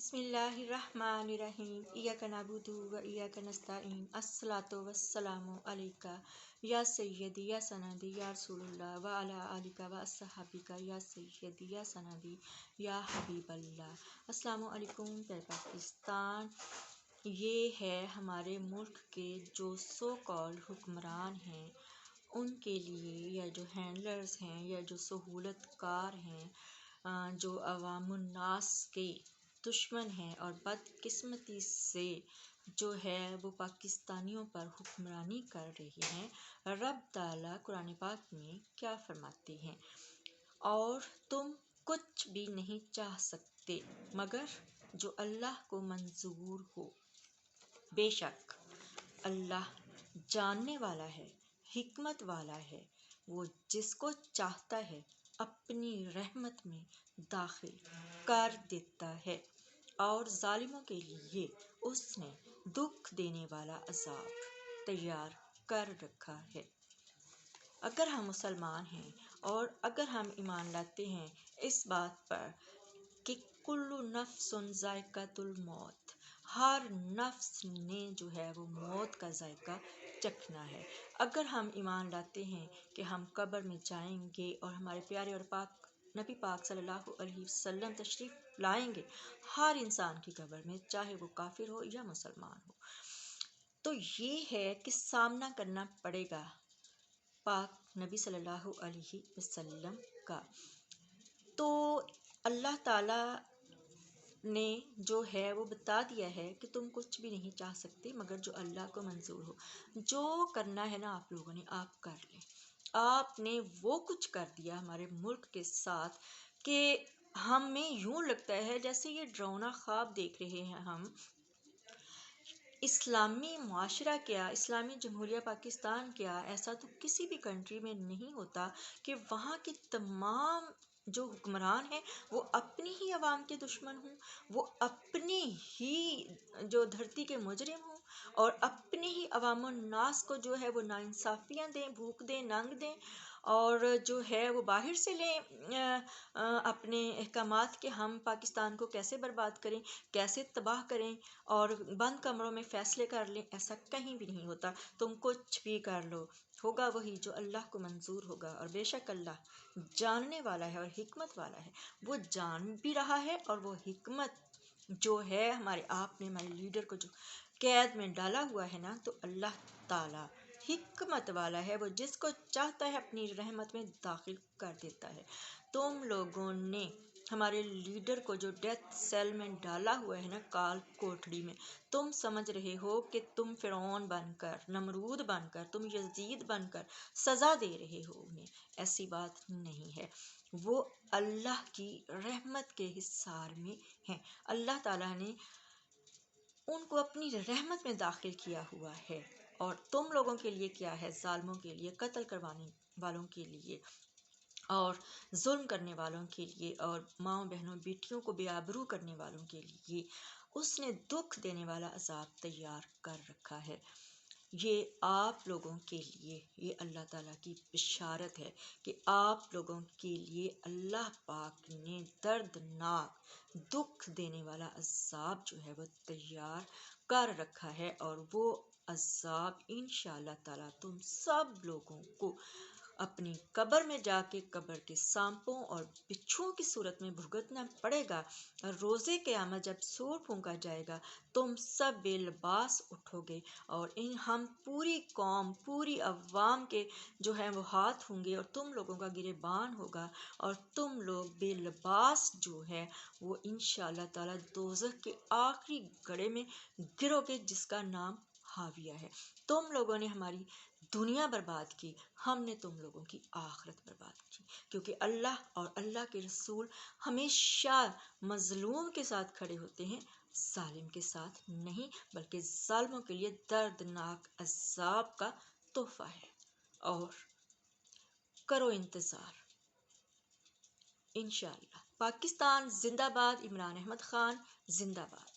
بسم اللہ الرحمن الرحیم ایاک نعبد و ایاک نستعین الصلاۃ والسلام علیک یا سیدی یا سندی یا رسول اللہ وعلی آلک و اصحابک یا سیدی یا سندی یا حبیب اللہ۔ السلام علیکم پیارے پاکستان۔ یہ ہے ہمارے ملک کے جو سو کال حکمران ہیں ان کے لیے، یا جو ہینڈلرز ہیں، یا جو سہولت کار ہیں، جو عوام الناس کے دشمن ہیں اور بدقسمتی سے جو ہے وہ پاکستانیوں پر حکمرانی کر رہی ہیں، رب تعالیٰ قرآن پاک میں کیا فرماتے ہیں؟ اور تم کچھ بھی نہیں چاہ سکتے مگر جو اللہ کو منظور ہو۔ بے شک اللہ جاننے والا ہے، حکمت والا ہے، وہ جس کو چاہتا ہے اپنی رحمت میں داخل کر دیتا ہے، اور ظالموں کے لیے اس نے دکھ دینے والا عذاب تیار کر رکھا ہے۔ اگر ہم مسلمان ہیں اور اگر ہم ایمان لاتے ہیں اس بات پر کہ کل نفس ذائقۃ الموت، ہر نفس نے جو ہے وہ موت کا ذائقہ چکھنا ہے، اگر ہم ایمان لاتے ہیں کہ ہم قبر میں جائیں گے اور ہمارے پیارے اور پاک نبی پاک صلی اللہ علیہ وسلم تشریف لائیں گے ہر انسان کی قبر میں، چاہے وہ کافر ہو یا مسلمان ہو، تو یہ ہے کہ سامنا کرنا پڑے گا پاک نبی صلی اللہ علیہ وسلم کا۔ تو اللہ تعالیٰ نے جو ہے وہ بتا دیا ہے کہ تم کچھ بھی نہیں چاہ سکتے مگر جو اللہ کو منظور ہو۔ جو کرنا ہے نا آپ لوگوں نے، آپ کر لیں۔ آپ نے وہ کچھ کر دیا ہمارے ملک کے ساتھ کہ ہمیں یوں لگتا ہے جیسے یہ ڈراؤنا خواب دیکھ رہے ہیں ہم۔ اسلامی معاشرہ کیا، اسلامی جمہوریہ پاکستان کیا، ایسا تو کسی بھی کنٹری میں نہیں ہوتا کہ وہاں کے تمام جو حکمران ہیں وہ اپنی ہی عوام کے دشمن ہوں، وہ اپنی ہی جو دھرتی کے مجرم ہوں، اور اپنے ہی عوام الناس کو جو ہے وہ ناانصافیاں دیں، بھوک دیں، ننگ دیں، اور جو ہے وہ باہر سے لیں اپنے احکامات کہ ہم پاکستان کو کیسے برباد کریں، کیسے تباہ کریں، اور بند کمروں میں فیصلے کر لیں۔ ایسا کہیں بھی نہیں ہوتا۔ تم کچھ بھی کر لو، ہوگا وہی جو اللہ کو منظور ہوگا، اور بے شک اللہ جاننے والا ہے اور حکمت والا ہے۔ وہ جان بھی رہا ہے، اور وہ حکمت جو ہے ہمارے آپ نے ہمارے لیڈر کو جو قید میں ڈالا ہوا ہے نا، تو اللہ تعالیٰ حکمت والا ہے، وہ جس کو چاہتا ہے اپنی رحمت میں داخل کر دیتا ہے۔ تم لوگوں نے ہمارے لیڈر کو جو ڈیتھ سیل میں ڈالا ہوا ہے نا، کال کوٹڑی میں، تم سمجھ رہے ہو کہ تم فرعون بن کر، نمرود بن کر، تم یزید بن کر سزا دے رہے ہو انہیں۔ ایسی بات نہیں ہے، وہ اللہ کی رحمت کے حصار میں ہیں۔ اللہ تعالیٰ نے ان کو اپنی رحمت میں داخل کیا ہوا ہے، اور تم لوگوں کے لیے کیا ہے؟ ظالموں کے لیے، قتل کروانے والوں کے لیے، اور ظلم کرنے والوں کے لیے، اور ماؤں بہنوں بیٹیوں کو بے آبرو کرنے والوں کے لیے اس نے دکھ دینے والا عذاب تیار کر رکھا ہے۔ یہ آپ لوگوں کے لیے، یہ اللہ تعالیٰ کی بشارت ہے کہ آپ لوگوں کے لیے اللہ پاک نے دردناک دکھ دینے والا عذاب جو ہے وہ تیار کر رکھا ہے، اور وہ عذاب انشاءاللہ تعالیٰ تم سب لوگوں کو اپنی قبر میں جا کے قبر کے سانپوں اور بچھوؤں کی صورت میں بھگتنا پڑے گا۔ اور روز قیامت جب سور پھونکا جائے گا، تم سب بے لباس اٹھو گے، اور ہم پوری قوم، پوری عوام کے جو ہے وہ ہاتھ ہوں گے، اور تم لوگوں کا گریبان ہوگا، اور تم لوگ بے لباس جو ہے وہ انشاءاللہ تعالیٰ دوزخ کے آخری گڑھے میں گرو گے، جس کا نام حاویہ ہے۔ تم لوگوں نے ہماری دنیا برباد کی، ہم نے تم لوگوں کی آخرت برباد کی، کیونکہ اللہ اور اللہ کے رسول ہمیشہ مظلوم کے ساتھ کھڑے ہوتے ہیں، ظالم کے ساتھ نہیں، بلکہ ظالموں کے لیے دردناک عذاب کا تحفہ ہے۔ اور کرو انتظار، انشاءاللہ۔ پاکستان زندہ باد، عمران احمد خان زندہ باد۔